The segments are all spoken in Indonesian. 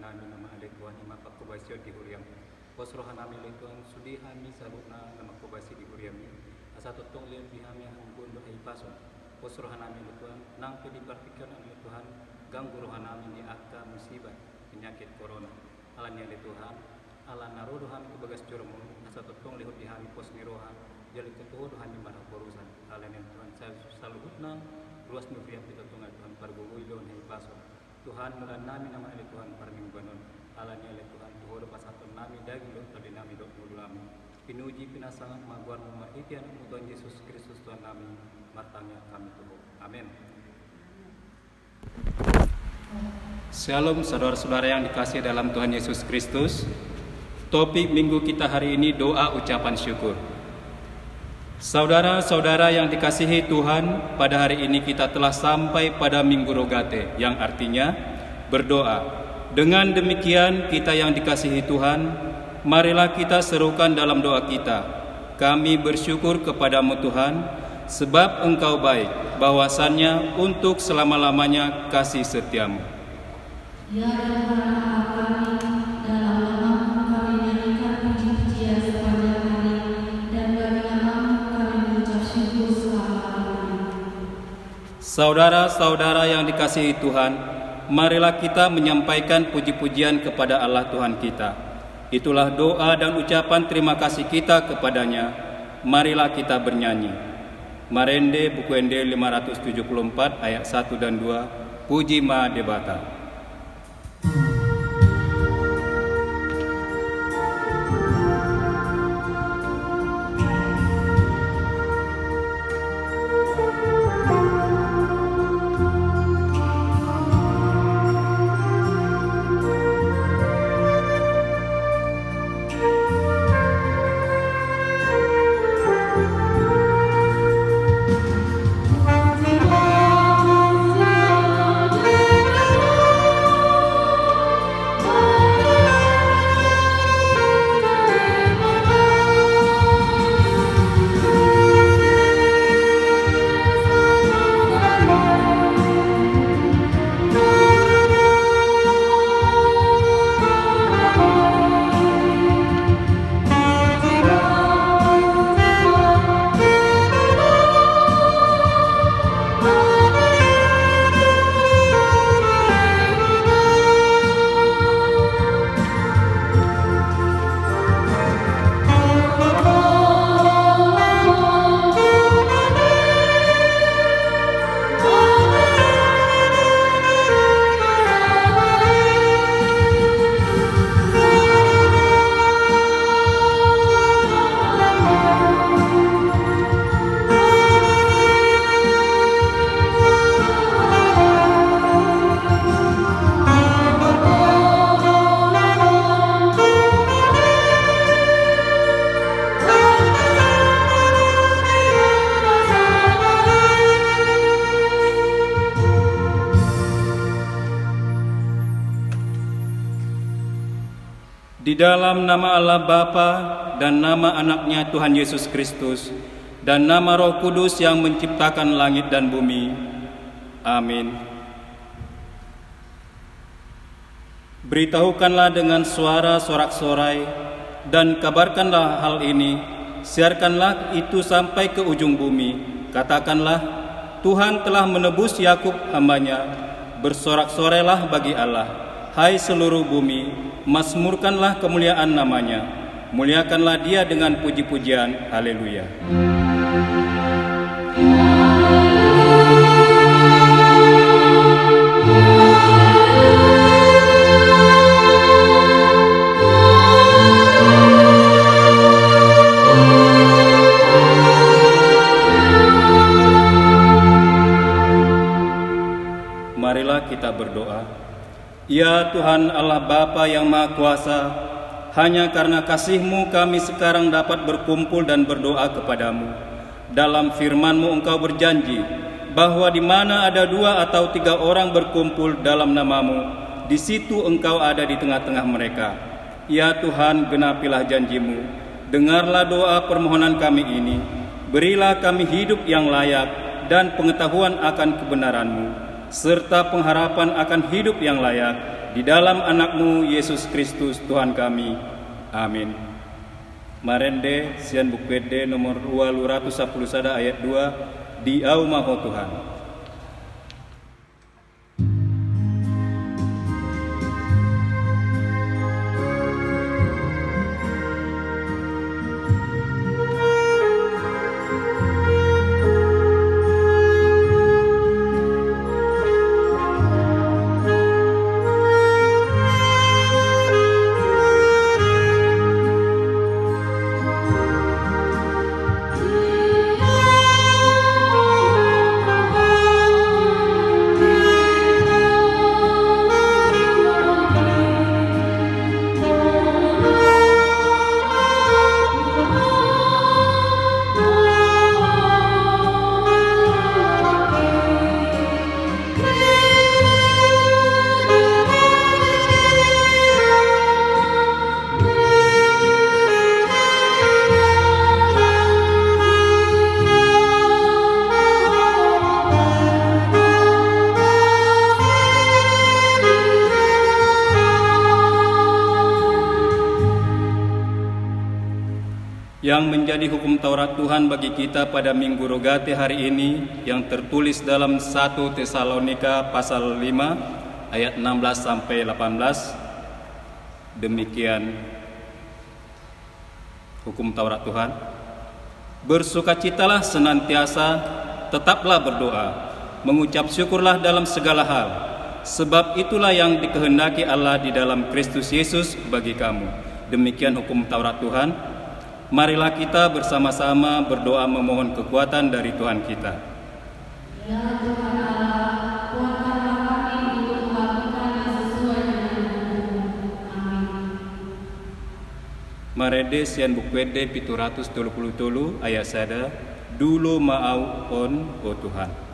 nami nama ada Tuhan ima pakubasio di huriam posrohan nami le Tuhan sudi hami sabukna nama kubasi di huriam asa totong le bihami hambun doai paso posrohan nami le Tuhan nang pedi partikan le Tuhan ganggu rohan nami di akta musibah penyakit corona alanya le Tuhan ala narudo hami kebagas curmu asa totong le bihami pos niroha jali ketuh hami marah porusan alanya Tuhan saluhutna luas nufriam kita tungan Tuhan pargugui don hai paso Tuhan nulan nami nama ele Tuhan parmingguanon alanya ele Tuhan tuhoro pasaton nami dagi don tadi nami dok mulami pinuji pinasangan maguar memahitian Tuhan Yesus Kristus Tuhan nami martanya kami tuh amin. Shalom saudara-saudara yang dikasihi dalam Tuhan Yesus Kristus. Topik minggu kita hari ini doa ucapan syukur. Saudara-saudara yang dikasihi Tuhan, pada hari ini kita telah sampai pada Minggu Rogate, yang artinya berdoa. Dengan demikian, kita yang dikasihi Tuhan, marilah kita serukan dalam doa kita. Kami bersyukur kepadamu Tuhan, sebab Engkau baik, bahwasannya untuk selama-lamanya kasih setiamu. Ya Tuhan Allah kami, dalam namamu kami menyanyikan puji-pujian sepanjang hari, dan bagi namamu kami mengucap syukur selama-lamanya. Saudara-saudara yang dikasihi Tuhan, marilah kita menyampaikan puji-pujian kepada Allah Tuhan kita. Itulah doa dan ucapan terima kasih kita kepadanya. Marilah kita bernyanyi. Marende buku Ende 574 ayat 1 dan 2, Puji Ma Debata. Di dalam nama Allah Bapa dan nama anaknya Tuhan Yesus Kristus dan nama Roh Kudus yang menciptakan langit dan bumi. Amin. Beritahukanlah dengan suara sorak-sorai dan kabarkanlah hal ini. Siarkanlah itu sampai ke ujung bumi. Katakanlah, Tuhan telah menebus Yakub hambanya. Bersorak-sorailah bagi Allah. Hai seluruh bumi, mazmurkanlah kemuliaan namanya. Muliakanlah dia dengan puji-pujian. Haleluya. Marilah kita berdoa. Ya Tuhan Allah Bapa yang Maha Kuasa, hanya karena kasih-Mu kami sekarang dapat berkumpul dan berdoa kepadamu. Dalam firman-Mu Engkau berjanji bahwa di mana ada 2 atau 3 orang berkumpul dalam nama-Mu, di situ Engkau ada di tengah-tengah mereka. Ya Tuhan, genapilah janji-Mu. Dengarlah doa permohonan kami ini. Berilah kami hidup yang layak dan pengetahuan akan kebenaran-Mu. serta pengharapan akan hidup yang layak di dalam Anak-Mu Yesus Kristus Tuhan kami. Amin. Marende sian bukwede nomor 211 ayat 2 di au maho Tuhan. Yang menjadi hukum Taurat Tuhan bagi kita pada Minggu Rogate hari ini yang tertulis dalam 1 Tesalonika pasal 5 ayat 16 sampai 18. Demikian hukum Taurat Tuhan. Bersukacitalah senantiasa, tetaplah berdoa, mengucap syukurlah dalam segala hal, sebab itulah yang dikehendaki Allah di dalam Kristus Yesus bagi kamu. Demikian hukum Taurat Tuhan. Marilah kita bersama-sama berdoa memohon kekuatan dari Tuhan kita. Ya Tuhan Allah, kuatkanlah kami untuk melakukan yang sesuai dengan hukum-Mu. Amin. Marede sian bukwede 733 ayat sada dulu maau on o Tuhan.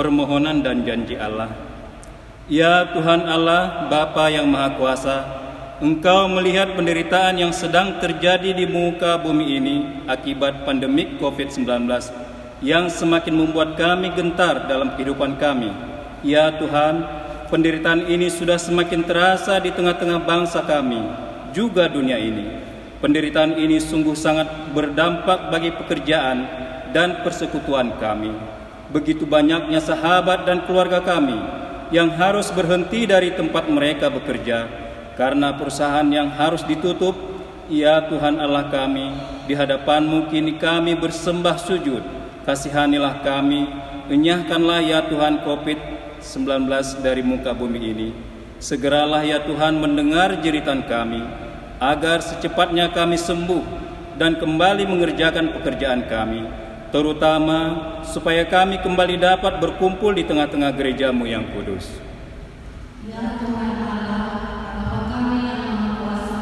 Permohonan dan janji Allah. Ya Tuhan Allah, Bapa yang Maha Kuasa, Engkau melihat penderitaan yang sedang terjadi di muka bumi ini akibat pandemik COVID-19 yang semakin membuat kami gentar dalam kehidupan kami. Ya Tuhan, penderitaan ini sudah semakin terasa di tengah-tengah bangsa kami, juga dunia ini. Penderitaan ini sungguh sangat berdampak bagi pekerjaan dan persekutuan kami. Begitu banyaknya sahabat dan keluarga kami yang harus berhenti dari tempat mereka bekerja karena perusahaan yang harus ditutup. Ya Tuhan Allah kami, di hadapan-Mu kini kami bersembah sujud. Kasihanilah kami, enyahkanlah ya Tuhan COVID-19 dari muka bumi ini. Segeralah ya Tuhan mendengar jeritan kami, agar secepatnya kami sembuh dan kembali mengerjakan pekerjaan kami, terutama supaya kami kembali dapat berkumpul di tengah-tengah gereja-Mu yang kudus. Ya Tuhan Allah, Bapa kami yang Maha Kuasa,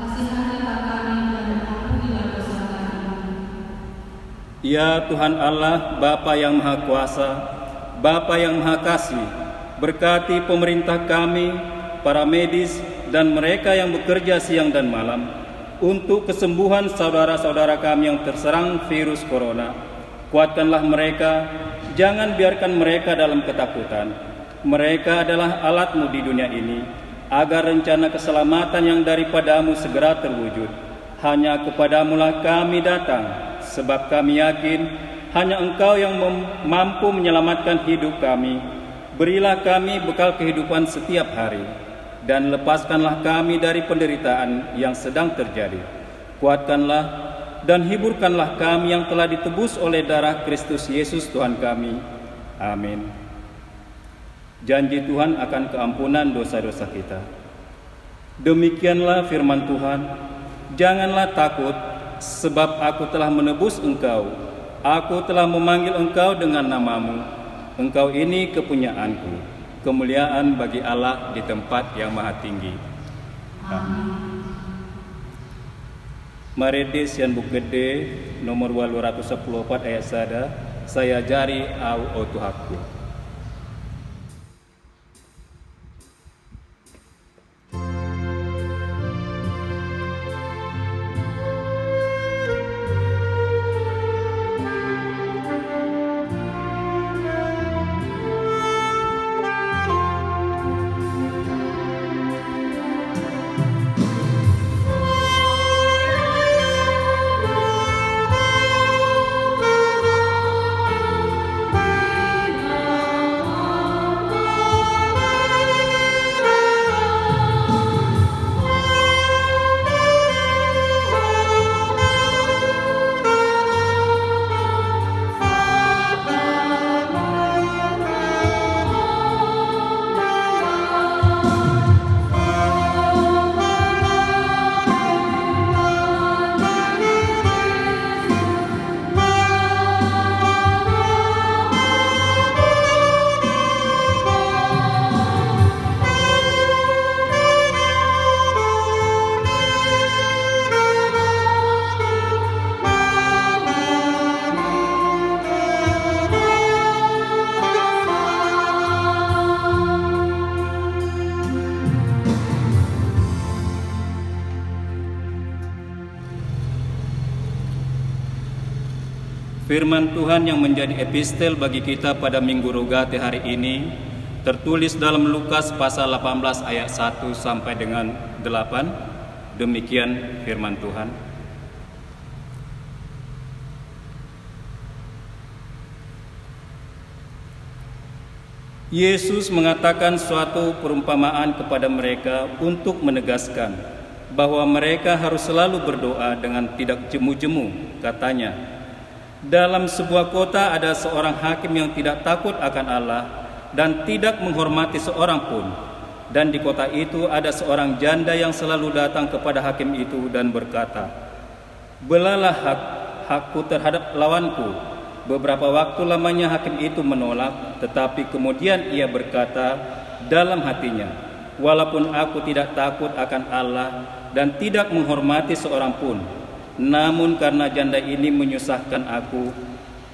kasihanilah kami dan ampunilah dosa kami. Ya Tuhan Allah, Bapa yang Maha Kuasa, Bapa yang Maha Kasih, berkati pemerintah kami, para medis, dan mereka yang bekerja siang dan malam untuk kesembuhan saudara-saudara kami yang terserang virus corona. Kuatkanlah mereka, jangan biarkan mereka dalam ketakutan. Mereka adalah alat-Mu di dunia ini, agar rencana keselamatan yang daripada-Mu segera terwujud. Hanya kepada-Mu lah kami datang, sebab kami yakin hanya Engkau yang mampu menyelamatkan hidup kami. Berilah kami bekal kehidupan setiap hari, dan lepaskanlah kami dari penderitaan yang sedang terjadi. Kuatkanlah dan hiburkanlah kami yang telah ditebus oleh darah Kristus Yesus Tuhan kami. Amin. Janji Tuhan akan keampunan dosa-dosa kita. Demikianlah firman Tuhan, janganlah takut, sebab aku telah menebus engkau. Aku telah memanggil engkau dengan namamu. Engkau ini kepunyaanku. Kemuliaan bagi Allah di tempat yang maha tinggi. Amin. Mari sian buk gede nomor 214 ayat sada, saya jari au Tuhanku. Firman Tuhan yang menjadi epistel bagi kita pada Minggu Rogate hari ini tertulis dalam Lukas pasal 18 ayat 1 sampai dengan 8. Demikian firman Tuhan. Yesus mengatakan suatu perumpamaan kepada mereka untuk menegaskan bahwa mereka harus selalu berdoa dengan tidak jemu-jemu. Katanya, dalam sebuah kota ada seorang hakim yang tidak takut akan Allah dan tidak menghormati seorang pun. Dan di kota itu ada seorang janda yang selalu datang kepada hakim itu dan berkata, "Belalah hakku terhadap lawanku." Beberapa waktu lamanya hakim itu menolak, tetapi kemudian ia berkata dalam hatinya, "Walaupun aku tidak takut akan Allah dan tidak menghormati seorang pun, namun karena janda ini menyusahkan aku,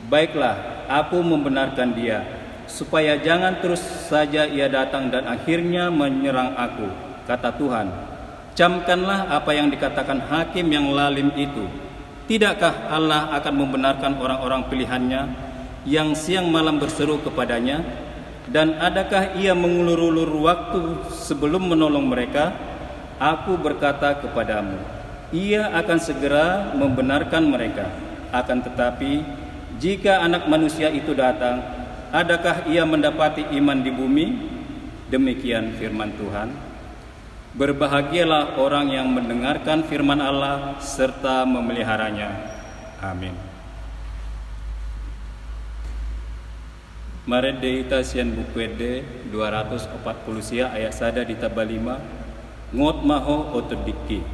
baiklah aku membenarkan dia, supaya jangan terus saja ia datang dan akhirnya menyerang aku." Kata Tuhan, "Camkanlah apa yang dikatakan hakim yang lalim itu. Tidakkah Allah akan membenarkan orang-orang pilihannya yang siang malam berseru kepadanya? Dan adakah ia mengulur-ulur waktu sebelum menolong mereka? Aku berkata kepadamu, ia akan segera membenarkan mereka. Akan tetapi, jika Anak Manusia itu datang, adakah ia mendapati iman di bumi?" Demikian firman Tuhan. Berbahagialah orang yang mendengarkan firman Allah serta memeliharanya. Amin. Mari deita sian bukwede 240 sia ayat sada di tabal 5 ngot maho otodiki.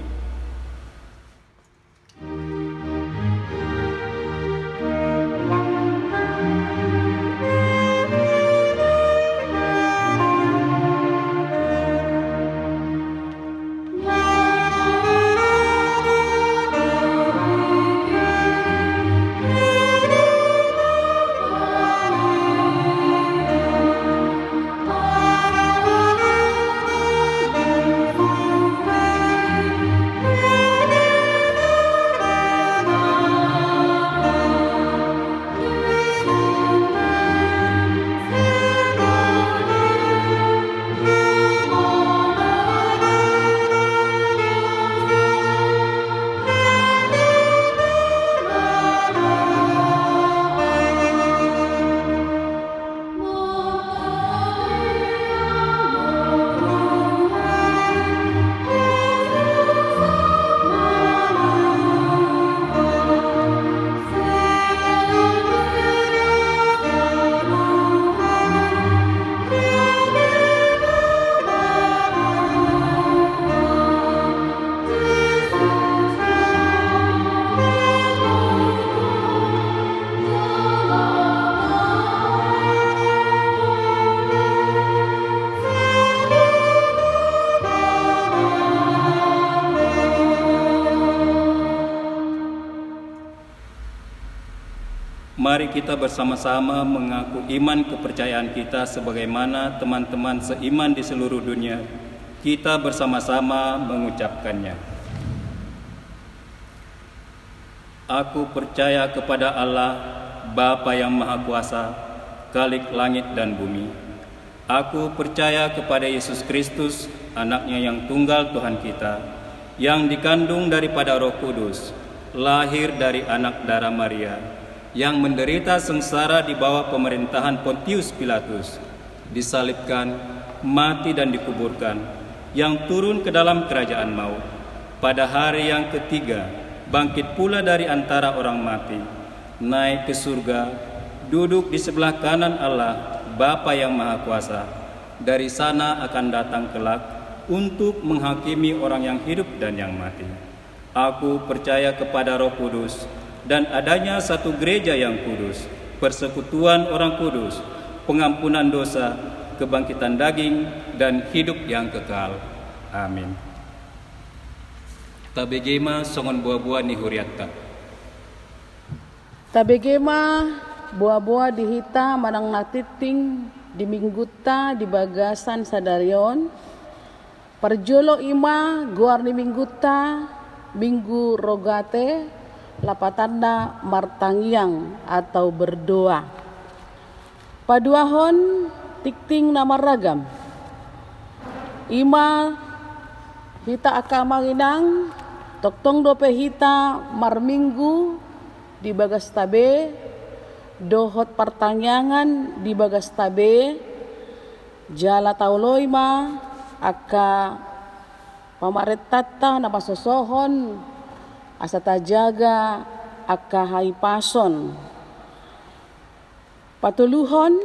mari kita bersama-sama mengaku iman kepercayaan kita sebagaimana teman-teman seiman di seluruh dunia. Kita bersama-sama mengucapkannya. Aku percaya kepada Allah, Bapa yang Maha Kuasa, Khalik langit dan bumi. Aku percaya kepada Yesus Kristus, Anaknya yang tunggal Tuhan kita, yang dikandung daripada Roh Kudus, lahir dari anak darah Maria, yang menderita sengsara di bawah pemerintahan Pontius Pilatus, disalibkan, mati dan dikuburkan, yang turun ke dalam kerajaan maut. Pada hari yang ketiga, bangkit pula dari antara orang mati, naik ke surga, duduk di sebelah kanan Allah, Bapa yang Maha Kuasa. Dari sana akan datang kelak untuk menghakimi orang yang hidup dan yang mati. Aku percaya kepada Roh Kudus dan adanya satu gereja yang kudus, persekutuan orang kudus, pengampunan dosa, kebangkitan daging, dan hidup yang kekal. Amin. Tabegema songon buah-buah ni huriatta. Tabegema buah-buah dihita manang natiting di minggutta di bagasan sadarion. Perjolo ima guar ni minggutta minggu rogate lapatanda martangyang atau berdoa. Paduahon tikting nama ragam. Ima hita akamanginang toktong dope hita marminggu di bagas tabe, dohot pertanyangan di bagas tabe, jala tauloima aka pamaretata na pasosohon asa tajaga aka haipason. Patuluhon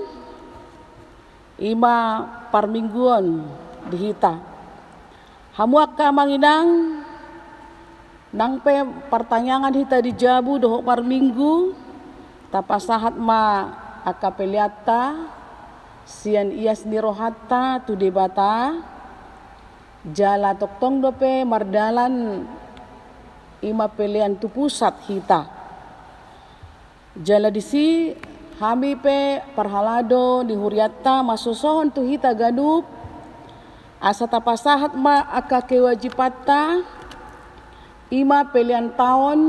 ima parmingguon dihita. Hamuak ka manginang nang pe pertanyaan hita dijabu dohok parminggu tapasahat ma aka peliata sian ias nirohatta tu debata jala toktong dope mardalan ima pelian tu pusat hita. Jala disi hami pe parhalado di huriatta masusohon tu hita gadup asa tapasahat ma aka kewajipatta ima pelian tahun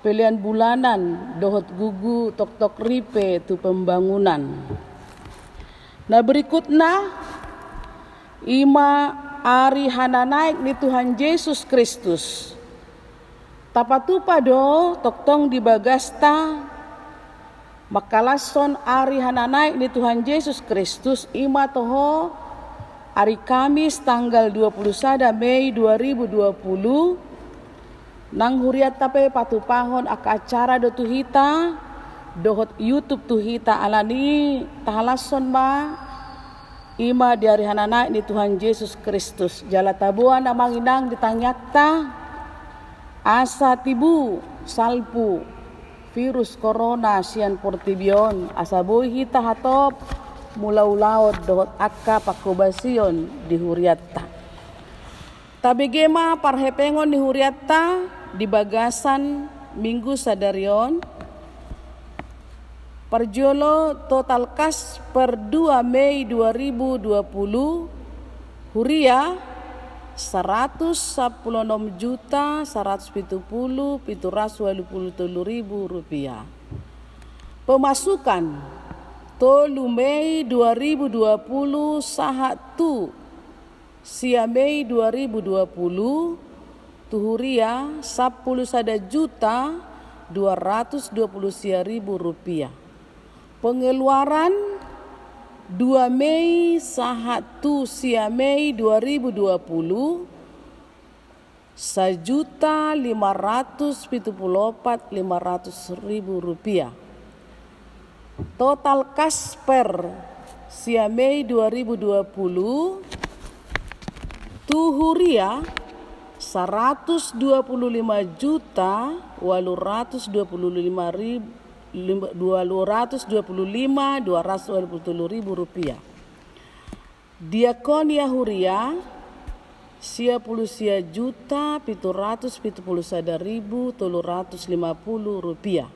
pelian bulanan dohot gugu tok-tok ripe tu pembangunan. Nah berikutnya ima ari hana naik ni Tuhan Yesus Kristus. Tapatupa do toktong di bagasta makalason ari hana naik ni Tuhan Yesus Kristus ima toho hari Kamis tanggal 21 Mei 2020 nang huriat tape patupahon aka acara do tuhita dohot YouTube tuhita alani tahalason ma ima di hari hanana ni Tuhan Yesus Kristus jala tabuan amang inang ditanyakta asa tibu salpu virus corona sian portibion asa boy hita hatop mulaw-laod dohot akka pakubasion di huriatta. Tabegema parhepengon di huriatta di bagasan minggu sadarion. Perjolo total kas per 2 Mei 2020 huria 116.170.723.000 rupiah. Pemasukan tolu Mei 2020 sahatu sia Mei 2020 tuhuria 10.220.000 rupiah. Pengeluaran 2 Mei sahatu sia Mei 2020 1.574.500.000 rupiah. Total kas per sia Mei 2020 tuhuria 125.225.227 rupiah. Diakonia huria sia puluh sia juta 771.350 rupiah.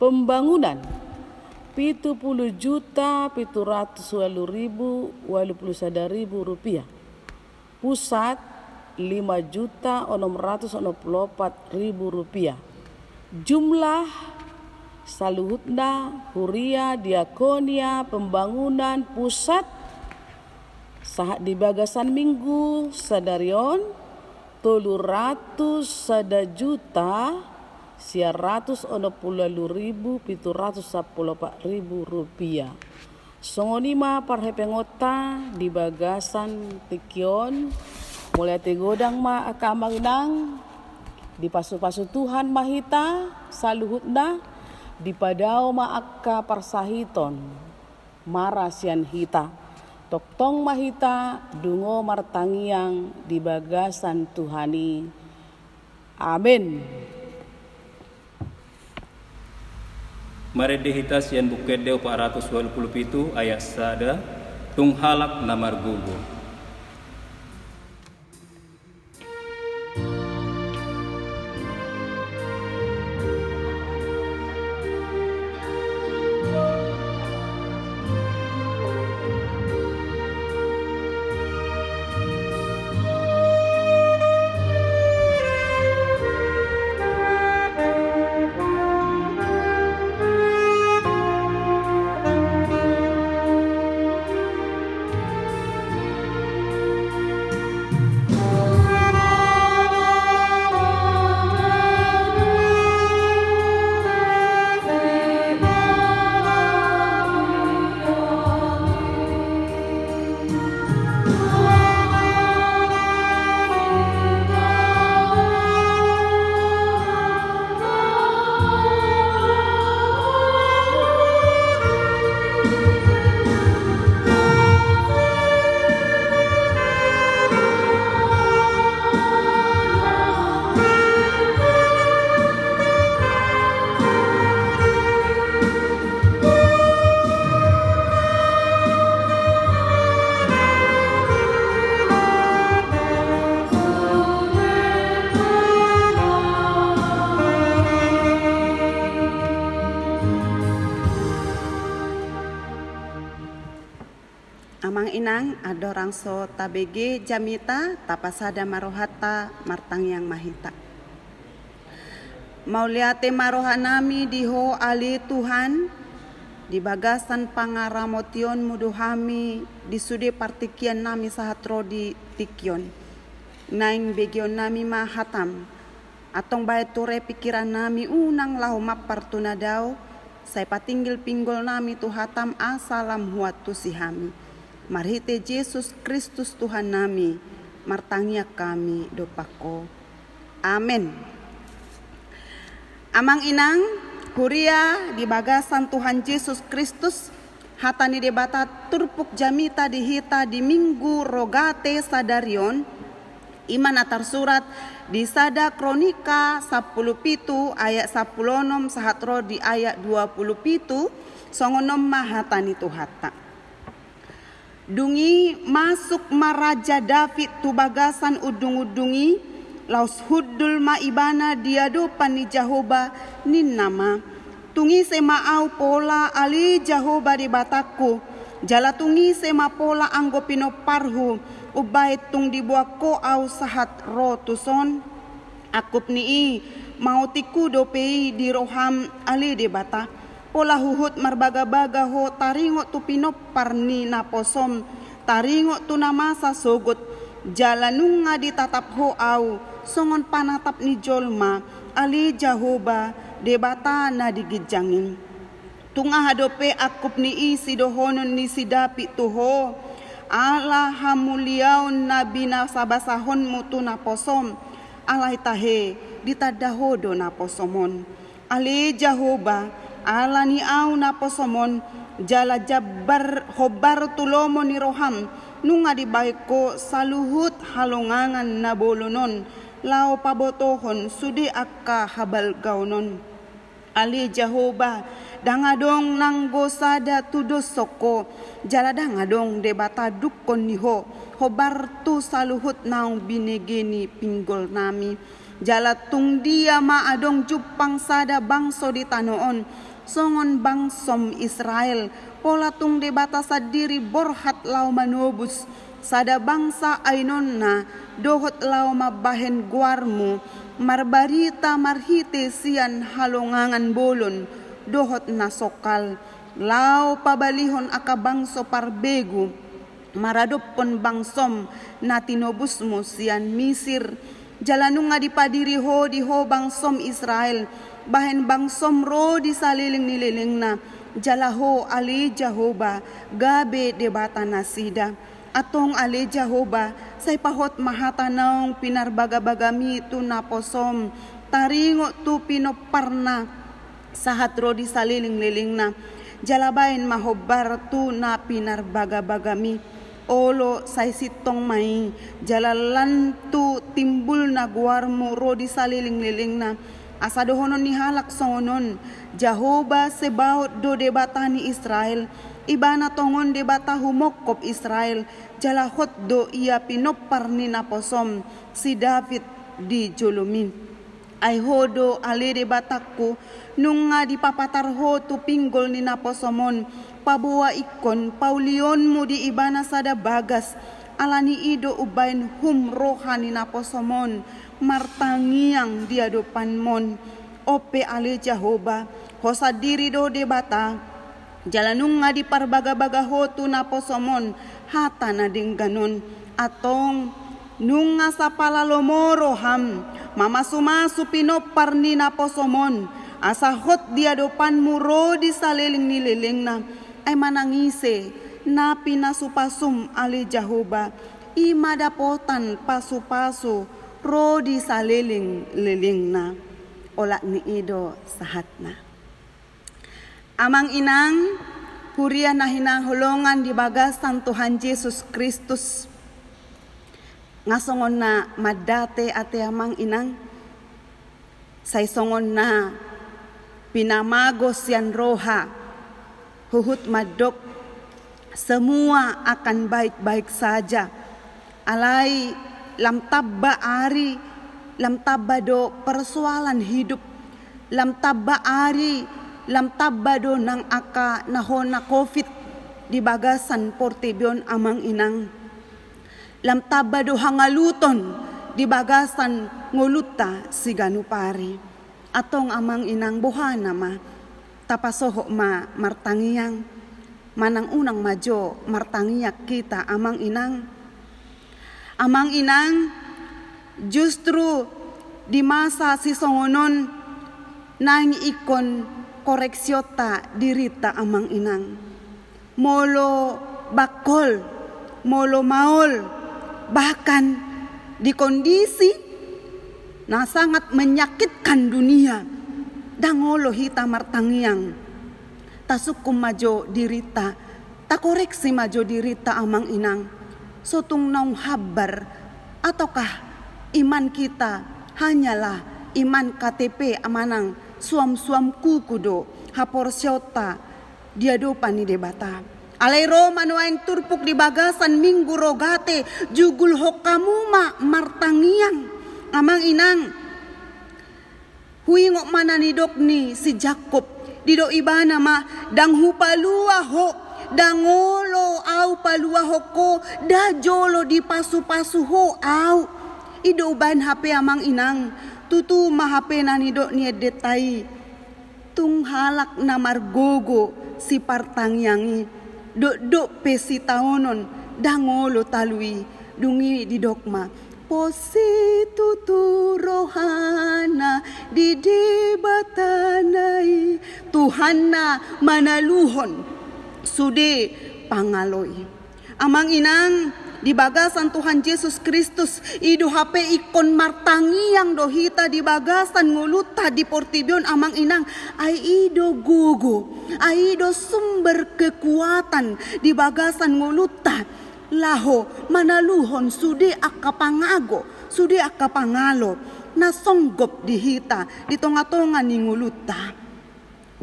Pembangunan 70.781.081 rupiah. Pusat 5.664.000 rupiah. Jumlah saluhutna huria diakonia pembangunan pusat saat di bagasan minggu sadarion 300 juta 160.714.000 rupiah. Songonima parhepengota di bagasan tikion mulai tegodang ma akamanginang di pasu-pasu Tuhan mahita saluhutna di padao ma akka parsahiton marasian hita toktong mahita dungo martangiang di bagasan Tuhani. Amin. Mari dihita sian bukedeo 427 ayat sada tunghalak namar gugu. Amang inang adorang so tabege jamita tapasada marohata martangyang mahita. Mauliate marohanami diho ali Tuhan di bagasan pangaramotion muduhami di sude partikian nami sahatro di tikyon. Naing begion nami mahatam atong bae ture pikiran nami unang lahu mapartunadaw say patinggil pinggol nami tuhatam asalam huat tusihami. Marhite Yesus Kristus Tuhan nami, martangya kami dopako. Amin. Amang inang, huria di bagasan Tuhan Yesus Kristus, hatani debata turpuk jamita dihita di minggu rogate sadarion, iman atar surat di sada kronika 17 ayat 16 sahatro di ayat 27, songonom mahatani tuhata. Dungi masuk maraja David tu bagasan udung-udungi laus hudul maibana diado pani Jahoba nin nama tungi sema au pola ali Jahoba di bataku jala tungi sema pola anggo pino parhu ubai tung dibuako au sahat rotuson akup nii mau tiku dopei di roham ali di bata pola huhut marbaga-baga ho taringo tu pinopar ni naposom taringo tu namasa sogot jalanunga ditatap ho au songon panatap ni jolma ali Jahoba debata na digijangin tunga hadope akup ni isi dohonon ni sidapi tuho ala hamuliaon nabi na sabasahon mutu naposom alai tahe ditadahodo naposomon ali Jahoba ala ni au naposomon jala jabar hobar tulomo ni roham nunga di baiko saluhut halongangan na bolonon lao pabotohon sudi akka habal gaunon ali Jahoba dangadong nanggo sada tudos soko jala dangadong debata dukon niho hobar tu saluhut naung binegeni pinggol nami Jalatung dia maadong jupang sada bangso di tanoon, songon bangsom Israel, pola tung debata sadiri borhat lau manobus, sada bangsa ainon na, dohot lau mabahen guarmu, marbarita marhite sian halongangan bolon, dohot nasokal, lau pabalihon akabangso parbegu, maradopon bangsom na tinobusmo sian Misir, jalanung nga dipadiri ho di ho bangsom Israel, bahen bangsom ro di saliling nililing na, jalaho ali Jehoba, gabe debata nasida, atong ali Jehoba, say pahot mahatanong pinarbaga-bagami tu naposom, taringo tu pinoparna, sahat ro di saliling-liling na, jalabain mahobar tu na pinarbaga-bagami, olo say sitong may, jalalan tu timbul na guarmo ro di saliling-liling na, asadohonon ni halak songonon, Jehoba sebaot do debata ni Israel, iba na tongon debata humokop Israel, jalahot do ia pinopar ni naposom, si David di julumin. Ay hodo ali debataku, nung nga dipapatarho tu pinggol ni naposomon, pabuwa ikon, paulion mo di iba na sada bagas, alani ido ubain humroha ni naposomon, martangiang diadopan mon, ope ali Jehoba, hosa diri do debata, jalanung nga di parbaga-baga hotu naposomon, hata na ding ganon, atong nung nga sa palalomoroham, mamasumasu pinopar ni naposomon, asahot diadopan muro di saliling nililing na, ay manangise na pinasupasum ali Jehoba, imadapotan pasu-pasu, ro di saliling-liling na, olak ni ido sahat na. Amang inang, hurian na hinahulungan di bagasan Tuhan Yesus Kristus, ngasongon na madate ate amang inang, say songon na pinamagos yan roha, huhut madok, semua akan baik-baik saja, alay lam tabba ari, lam tabba do persoalan hidup, lam tabba ari, lam tabba do nang aka nahon na COVID di bagasan Portibion amang inang, lam tabba do hangaluton di bagasan nguluta si ganupari, atong amang inang buhana ma, tapasoho ma martangiyang, manang unang majo martangiyak kita amang inang. Amang inang, justru di masa si songonon nang ikon koreksyota dirita amang inang. Molo bakol, molo maol, bahkan di kondisi na sangat menyakitkan dunia, dangolo hita martangiang, tasukum majo dirita, takoreksi majo dirita amang inang. Sotung naung habar, ataukah iman kita hanyalah iman KTP amanang suam-suam kukudo hapor syota diadopan ni debata. Alairo manuain turpuk di bagasan minggu rogate jugul hokamuma martangiang amang inang. Huingok mananidok ni si Jakob dido ibana ma dang hupalua ho dangolo au paluaho ko da jolo di pasu-pasu ho au ido uban HP amang inang tutu ma HP nanidok ni detai tung halak na margogo si partangyangi dok pesi taonon dangolo talui dungi di dokma posi tutu rohana di debatanai Tuhan na manaluhon sude pangaloy. Amang inang di bagasan Tuhan Yesus Kristus idu HP ikon martangiang dohita di bagasan nguluta di Portibion amang inang ay ido gugu ay ido sumber kekuatan di bagasan nguluta laho manaluhon sude akapangago sude akapangalo na songgop dihita di tonga-tonga ni nguluta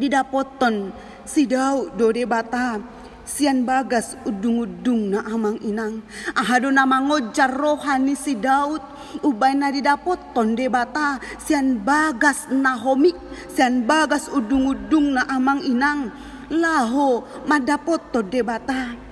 didapoton si daw do debata sian bagas udung-udung na amang inang. Ahado na mangojar rohani si Daud, ubay na didapot tonde bata, sian bagas na homik, sian bagas udung-udung na amang inang. Laho madapot tonde bata.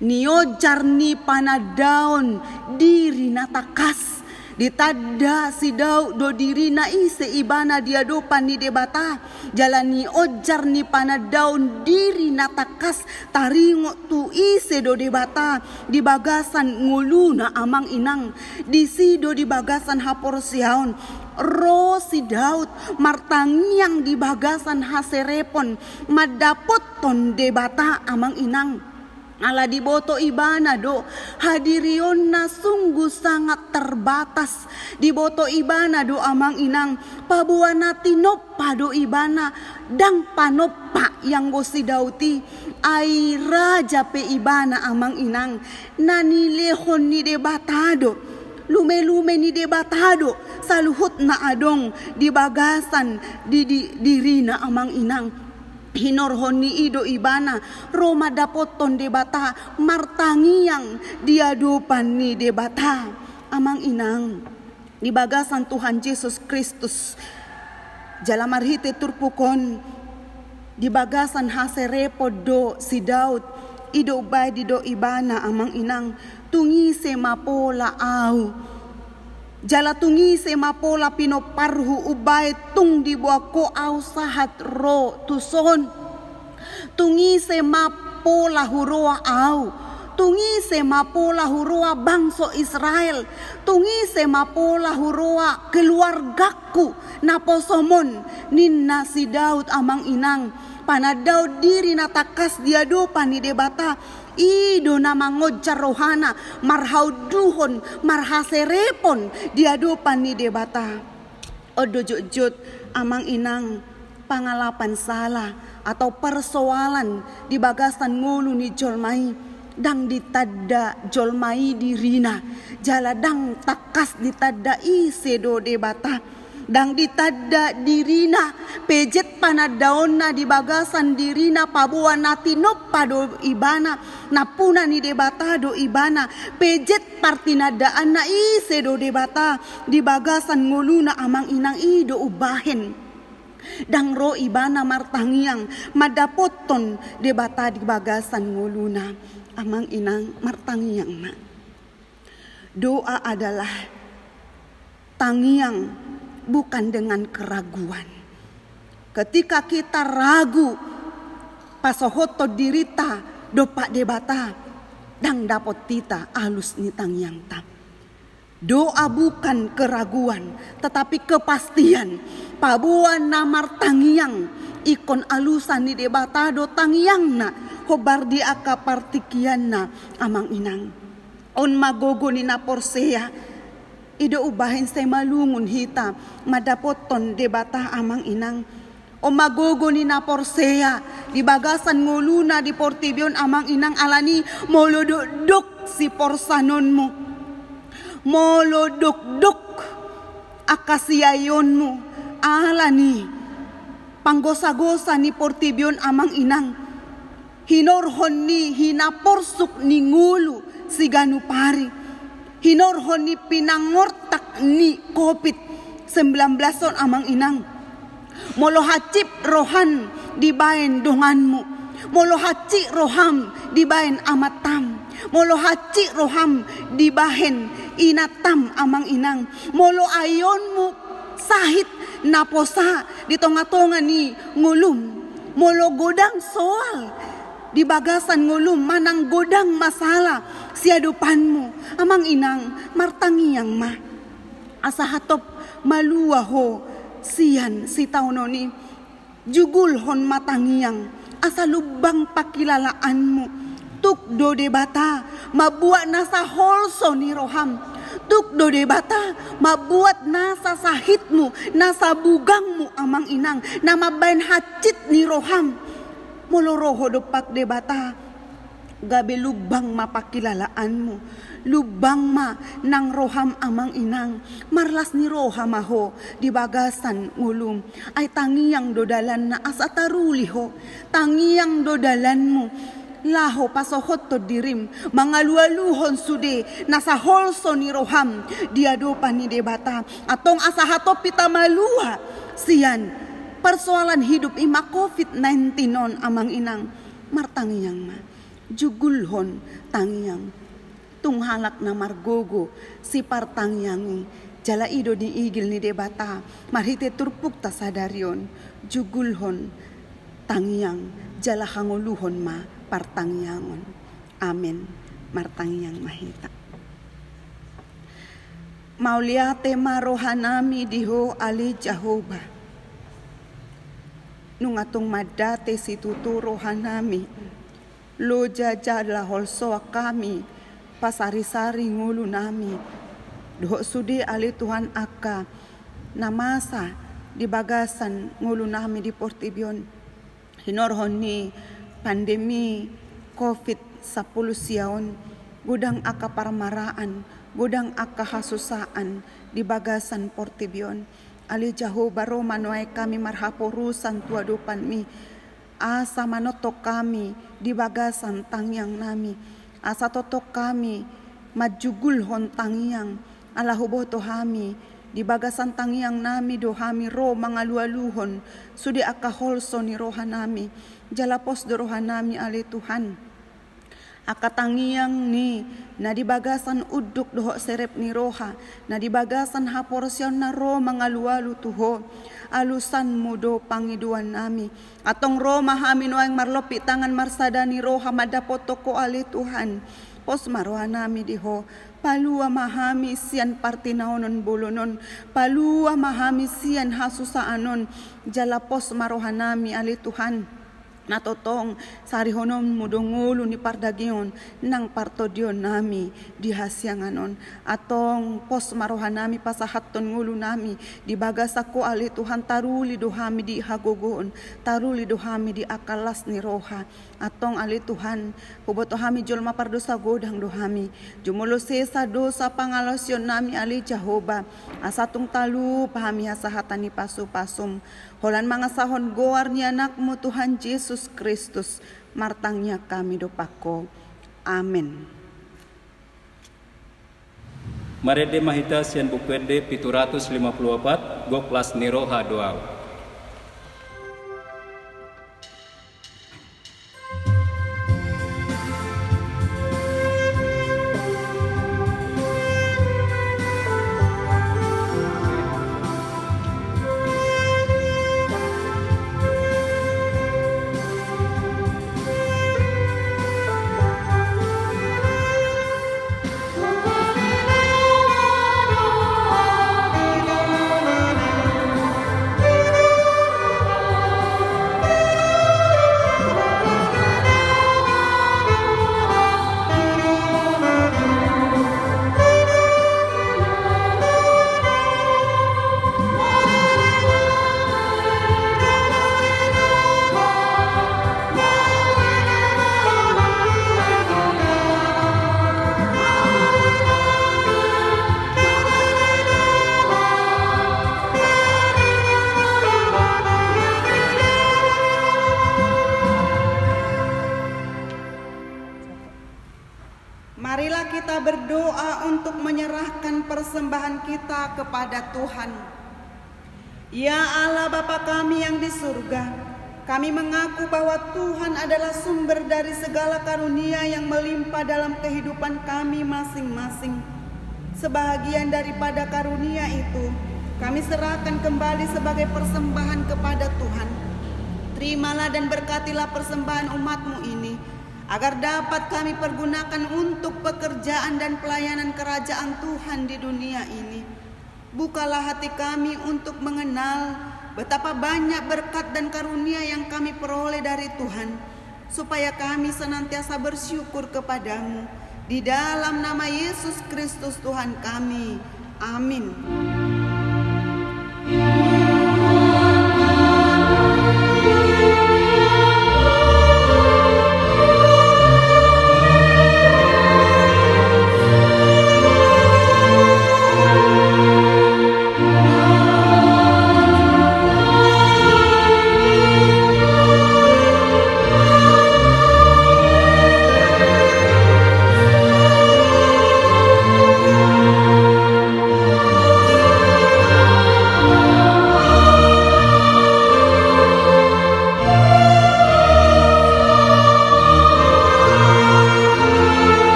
Niojar ni panadaon diri na takas. Ditada si Daud do diri na ise ibana dia dopan ni debata. Jalani ojar ni panadaon diri na takas taringo tu ise do debata. Di bagasan ngulu na amang inang. Di sido di bagasan hapor siaon. Ro si Daud martangiang di bagasan haserepon. Madapot ton debata amang inang. Ala di boto ibana do hadirion na sungguh sangat terbatas. Di boto ibana do amang inang pabuana tinoppa do ibana dang panoppa yang gosi dauti ai raja pe ibana amang inang nanilehon ni debatado lume-lume ni debatado saluhut na adong di bagasan di dirina amang inang. Hinorhon ni ido ibana Roma dapoton debata martangiang diadupan ni debata amang inang di bagasan Tuhan Yesus Kristus jalamarhite turpukon di bagasan haserepo do si Daud ido ubay di do ibana amang inang tungi se mapola au jala tungi se mapola pinoparhu ubay tung di buako au sahat ro tuson tungi se mapola huroa au tungi se mapola huroa bangso Israel tungi se mapola huroa keluargaku naposomon ninna si Daud amang inang panadaw diri natakas diadopan ni debata ido na mangojar rohana marhauduhon marhaserepon diadopan ni debata odo jujut amang inang pangalapan salah atau persoalan di bagasan ngulu ni jolmai dang ditada jolmai dirina jala dang takas ditada ise do debata dang ditada dirina pejet panadaonna di bagasan dirina pabuan natinop pado ibana napuna ni debata do ibana pejet partinadaan na ise do debata di bagasan nguluna amang inang ido ubahen dang ro ibana martangiang madapoton debata di bagasan nguluna amang inang martangiang na doa adalah tangiang bukan dengan keraguan. Ketika kita ragu pasohoto dirita dopak debata dang dapot tita alus ni tangyang tam. Doa bukan keraguan tetapi kepastian. Pabuan namar tangyang ikon alusan ni debata do tangyang na hobar di aka partikian na amang inang. On magogo ni naporsea ido ubahin say malungun hita madapoton debata amang inang o magogo ni naporsea di bagasan nguluna di portibion amang inang alani molodok si porsanonmu molodok akasiyayonmu alani panggosa-gosa ni portibion amang inang hinorhon ni hinaporsuk ni ngulu si ganupari hinorhon ni pinangortak ni COVID-19 amang inang. Molohacip rohan dibaen donganmu. Molohaci roham dibaen amatam. Molohaci roham dibahen inatam amang inang. Molo ayonmu sahit naposa di tonga-tonga ni ngulum. Molo godang soal di bagasan ngulum manang godang masalah siadupanmu amang inang martangiang ma asahatop maluaho sian si taunoni jugulhon matangiang asa lubang pakilalaanmu tuk do debata mabuat nasa holso ni roham tuk do debata mabuat nasa sahitmu nasa bugangmu amang inang nama bain hacit ni roham moloroho dopak debata gabe lubang mapakilalaanmu lubang ma nang roham amang inang marlas ni roham aho di bagasan ngulum ay tangiang dodalan na asataruliho tangiang dodalanmu laho pasohot to dirim mangalualuhon sude nasa holso ni roham diadopan ni debata atong asahato pita malua sian persoalan hidup ima COVID-19 non amang inang martangyang ma jugulhon tangyang tunghalak na margogo si partangyangi jala ido di igil ni debata marhite turpuk ta sadarion jugulhon tangyang jala hanguluhon ma partangyangon. Amen. Martangyang mahita. Mauliate marohanami diho ali Jehovah. Nung atong madate si tutu rohanami. Lo jajala holsoa kami. Pasari-sari ngulu nami. Doho sudi ali Tuhan aka. Namasa di bagasan ngulu nami di Portibion. Hinorhon ni pandemi COVID-10 siyaon, gudang aka paramaraan, gudang aka hasusaan di bagasan Portibion. Ali Jehovah Romanoy kami marhaporusan tuadupan mi, asa manotok kami di bagasan tangyang nami, asa totok kami majugulhon tangyang, ala huboto hami, di bagasan tangyang nami dohami ro mangalualuhon, sudi aka holso ni rohanami, jalapos do rohanami ali Tuhan. Akatangiang ni na di bagasan uduk doho serep ni roha, na di bagasan haporsyon na ro mangalualu tuho, alusan mudo pangiduan nami. Atong ro mahami no ang marlopi tangan marsada ni roha madapoto ko ali Tuhan. Pos maroha nami diho, palua mahami sian partinaonon bulunon, palua mahami sian hasusaanon, jalapos maroha nami ali Tuhan. Natotong sarihonon mudungulo ni pardagyon nang partodion nami di hasyanganon atong pos marohan nami pasahaton ngulo nami di bagasako ali Tuhan taruli dohami di hagogoon taruli dohami di akalas ni roha atong ali Tuhan huboto hami jolma pardosa godang dohami jumulo sesa dosa pangalosyon nami ali Jehovah asatung talu pahami hasahatan ni pasu-pasum holan mga sahon goar ni anakmu Tuhan Yesus Kristus martangnya kami dopako. Amin. Marede mahita sian bukwede 754 go kelas niroha doa. Marilah kita berdoa untuk menyerahkan persembahan kita kepada Tuhan. Ya Allah Bapa kami yang di surga, kami mengaku bahwa Tuhan adalah sumber dari segala karunia yang melimpah dalam kehidupan kami masing-masing. Sebahagian daripada karunia itu, kami serahkan kembali sebagai persembahan kepada Tuhan. Terimalah dan berkatilah persembahan umat-Mu ini, agar dapat kami pergunakan untuk pekerjaan dan pelayanan kerajaan Tuhan di dunia ini. Bukalah hati kami untuk mengenal betapa banyak berkat dan karunia yang kami peroleh dari Tuhan, supaya kami senantiasa bersyukur kepadamu. Di dalam nama Yesus Kristus Tuhan kami. Amin.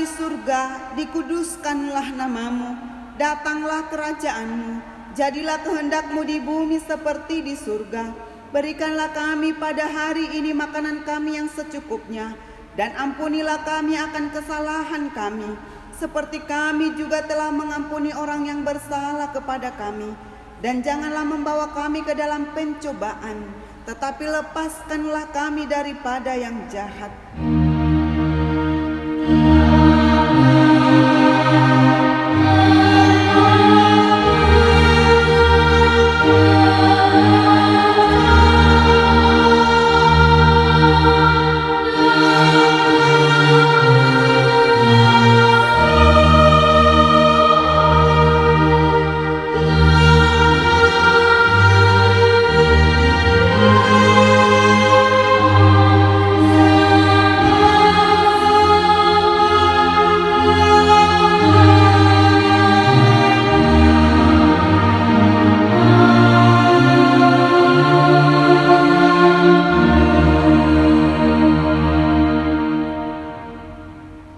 di surga, dikuduskanlah namamu, datanglah kerajaanmu, jadilah kehendak-Mu di bumi seperti di surga. Berikanlah kami pada hari ini makanan kami yang secukupnya, dan ampunilah kami akan kesalahan kami, seperti kami juga telah mengampuni orang yang bersalah kepada kami. Dan janganlah membawa kami ke dalam pencobaan, tetapi lepaskanlah kami daripada yang jahat.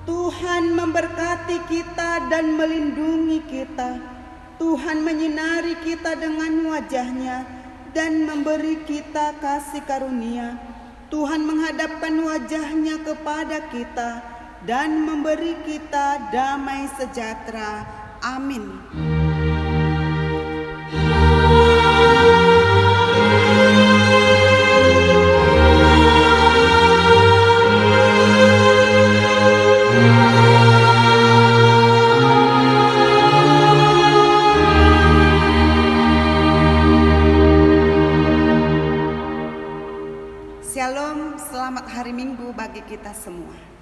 Tuhan memberkati kita dan melindungi kita. Tuhan menyinari kita dengan wajah-Nya dan memberi kita kasih karunia. Tuhan menghadapkan wajah-Nya kepada kita dan memberi kita damai sejahtera. Amin. Shalom, selamat hari Minggu bagi kita semua.